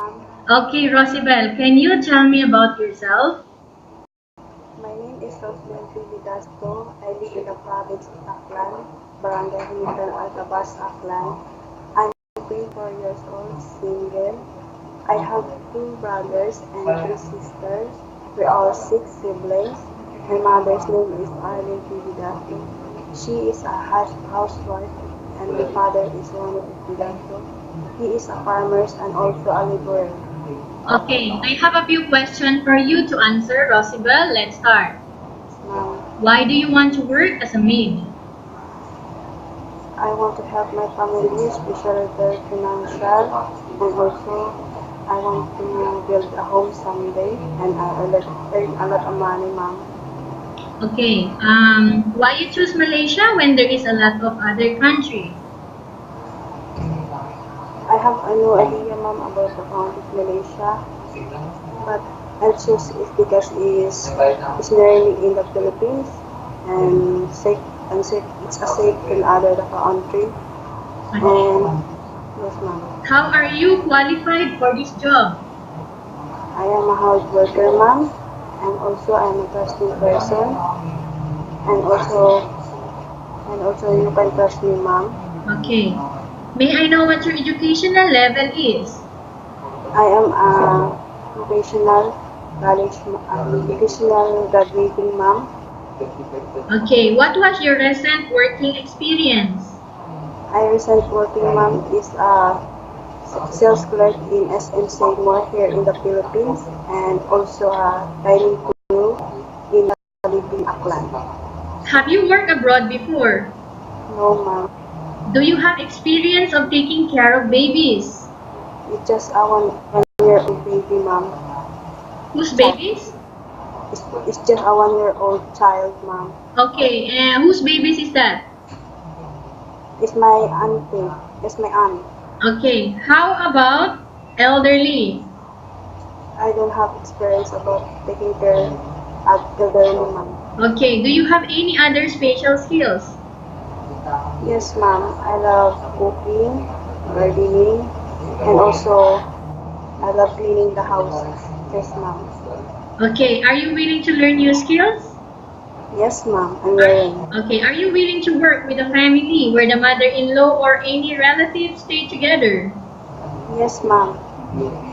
Okay, Rosebelle, can you tell me about yourself? My name is Rosebelle V. I live in the province of Aklan, Barangay Hinitan, Altabas, Aklan. I'm 24 years old, single. I have two brothers and three sisters. We are six siblings. My mother's name is Arlene V. She is a housewife, and my father is Ronald Vidato. He is a farmer and also a laborer. Okay, I have a few questions for you to answer, Rosebelle. Let's start. Now, Why do you want to work as a maid? I want to help my family, especially their financial, and also I want to build a home someday, and I will earn a lot of money, mom. Okay, why you choose Malaysia when there is a lot of other country? I have no idea, mom, about the country of Malaysia, but I choose it because it's nearly in the Philippines, and safe, it's a safe in other the country, Okay. and yes, mom. How are you qualified for this job? I am a hard worker, mom, and also I am a trusting person, and also you can trust me, mom. Okay. May I know what your educational level is? I am a vocational vocational graduating, mom. Okay, what was your recent working experience? I recent working, mom, is a sales clerk in SM Seymour here in the Philippines, and also a dining crew in the Living Aklan. Have you worked abroad before? No, mom. Do you have experience of taking care of babies? It's just a 1 year old baby, mom. Whose Child. babies? It's just a 1 year old child, mom. Okay, and whose babies is that? It's my auntie. It's my aunt. Okay, how about elderly? I don't have experience about taking care of elderly, mom. Okay, do you have any other special skills? Yes, ma'am. I love cooking, gardening, and also I love cleaning the house. Yes, ma'am. Okay, are you willing to learn new skills? Yes, ma'am. I'm willing. Okay, are you willing to work with a family where the mother-in-law or any relatives stay together? Yes, ma'am.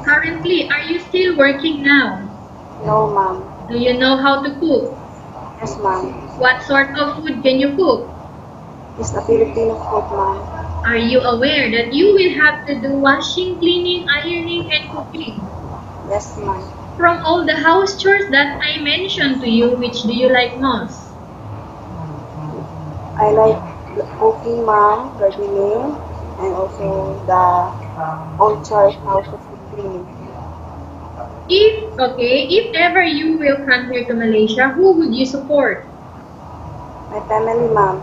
Currently, are you still working now? No, ma'am. Do you know how to cook? Yes, ma'am. What sort of food can you cook? It's a Filipino food, ma'am. Are you aware that you will have to do washing, cleaning, ironing, and cooking? Yes, ma'am. From all the house chores that I mentioned to you, which do you like most? I like cooking, ma'am, gardening, and also the old church house of cleaning. If ever you will come here to Malaysia, who would you support? My family, ma'am.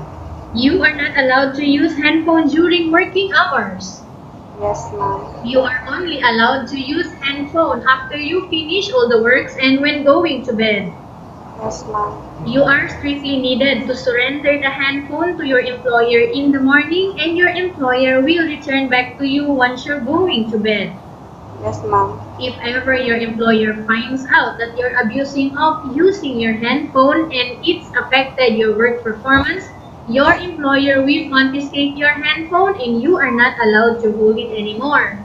You are not allowed to use handphone during working hours. Yes, ma'am. You are only allowed to use handphone after you finish all the works and when going to bed. Yes, ma'am. You are strictly needed to surrender the handphone to your employer in the morning and your employer will return back to you once you're going to bed. Yes, ma'am. If ever your employer finds out that you're abusing of using your handphone and it's affected your work performance, your employer will confiscate your handphone and you are not allowed to hold it anymore.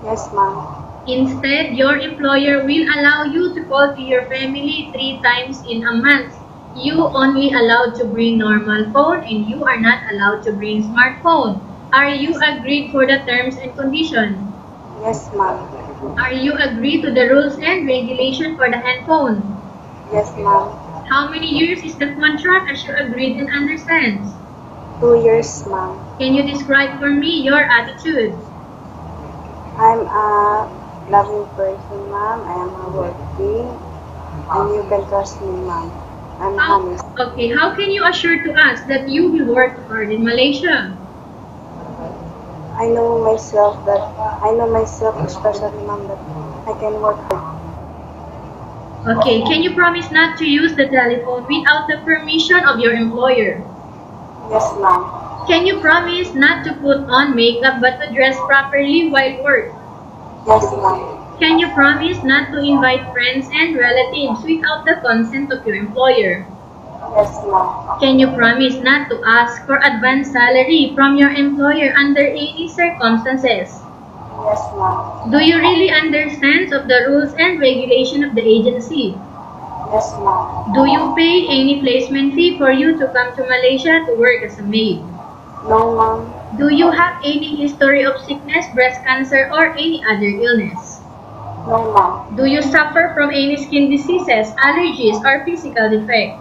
Yes, ma'am. Instead, your employer will allow you to call to your family 3 times in a month. You only allowed to bring normal phone and you are not allowed to bring smartphone. Are you agreed for the terms and conditions? Yes, ma'am. Are you agreed to the rules and regulation for the handphone? Yes, ma'am. How many years is the contract as you agreed and understands? 2 years, ma'am. Can you describe for me your attitude? I'm a loving person, ma'am. I am a working, and you can trust me, ma'am. I'm honest. How can you assure to us that you will work hard in Malaysia? I know myself, especially, ma'am, that I can work hard. Okay, can you promise not to use the telephone without the permission of your employer? Yes, ma'am. Can you promise not to put on makeup but to dress properly while work? Yes, ma'am. Can you promise not to invite friends and relatives without the consent of your employer? Yes, ma'am. Can you promise not to ask for advance salary from your employer under any circumstances? Yes, ma'am. Do you really understand of the rules and regulation of the agency? Yes, ma'am. Do you pay any placement fee for you to come to Malaysia to work as a maid? No, ma'am. Do you have any history of sickness, breast cancer, or any other illness? No, ma'am. Do you suffer from any skin diseases, allergies, or physical defect?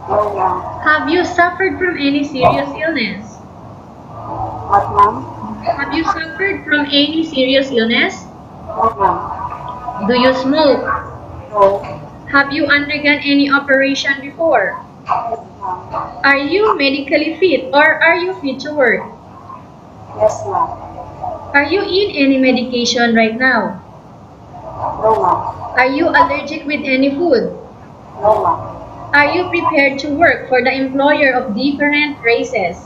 No, ma'am. Have you suffered from any serious illness? What, ma'am? Have you suffered from any serious illness? No, ma'am. Do you smoke? No. Have you undergone any operation before? Yes, ma'am. Are you medically fit or are you fit to work? Yes, ma'am. Are you in any medication right now? No, ma'am. Are you allergic with any food? No, ma'am. Are you prepared to work for the employer of different races?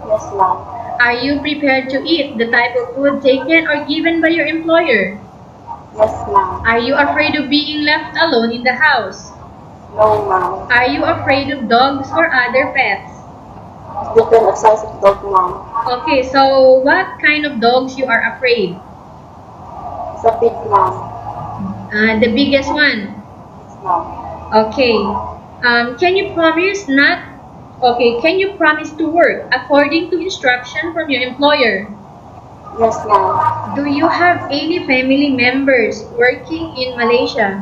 Yes, ma'am. Are you prepared to eat the type of food taken or given by your employer? Yes, ma'am. Are you afraid of being left alone in the house? No, ma'am. Are you afraid of dogs or other pets? Depend on size of dog, ma'am. Okay, so what kind of dogs you are afraid? It's a big ma'am. The biggest one. Yes, ma'am. Okay. Can you promise not? Okay, can you promise to work according to instruction from your employer? Yes, ma'am. Do you have any family members working in Malaysia?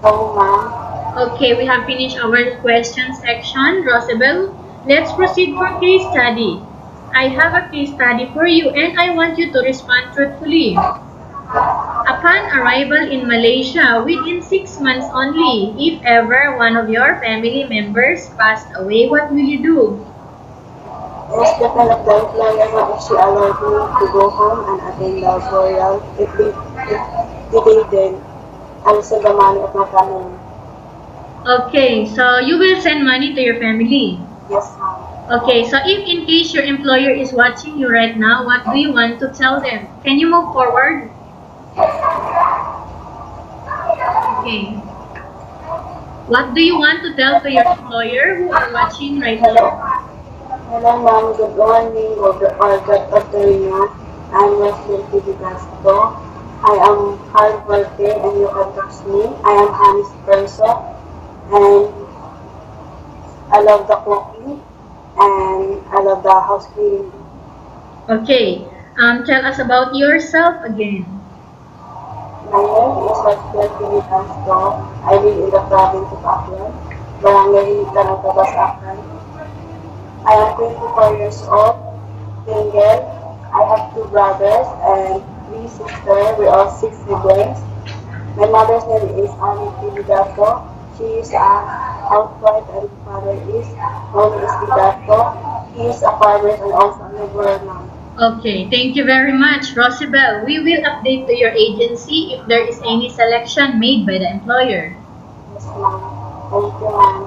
No, ma'am. Okay, we have finished our question section, Rosebelle. Let's proceed for case study. I have a case study for you and I want you to respond truthfully. Upon arrival in Malaysia, within 6 months only, if ever one of your family members passed away, what will you do? Yes, depend on the employer ma'am, if she allowed me to go home and attend the burial. If they didn't, I'll send the money of my family. Okay, so you will send money to your family. Yes, ma'am. Okay, so if in case your employer is watching you right now, what do you want to tell them? Can you move forward? Okay. What do you want to tell to your employer who are watching right now? Hello, ma'am. Good morning or good afternoon. I'm Rosebelle V. I am hardworking and you can trust me. I am honest person and I love the cooking and I love the house cleaning. Okay. Tell us about yourself again. My name is Rosebelle V. I live in the province of Aklan, Barangay Hilitan, Tabas, Aklan. I am 24 years old, single. I have 2 brothers and 3 sisters. We are 6 siblings. My mother's name is Annie Vidato. She is a housewife and father is known as Vidato. He is a farmer and also a laborer now. Okay, thank you very much, Rosebelle. We will update to your agency if there is any selection made by the employer. Yes, ma'am. Thank you, ma'am.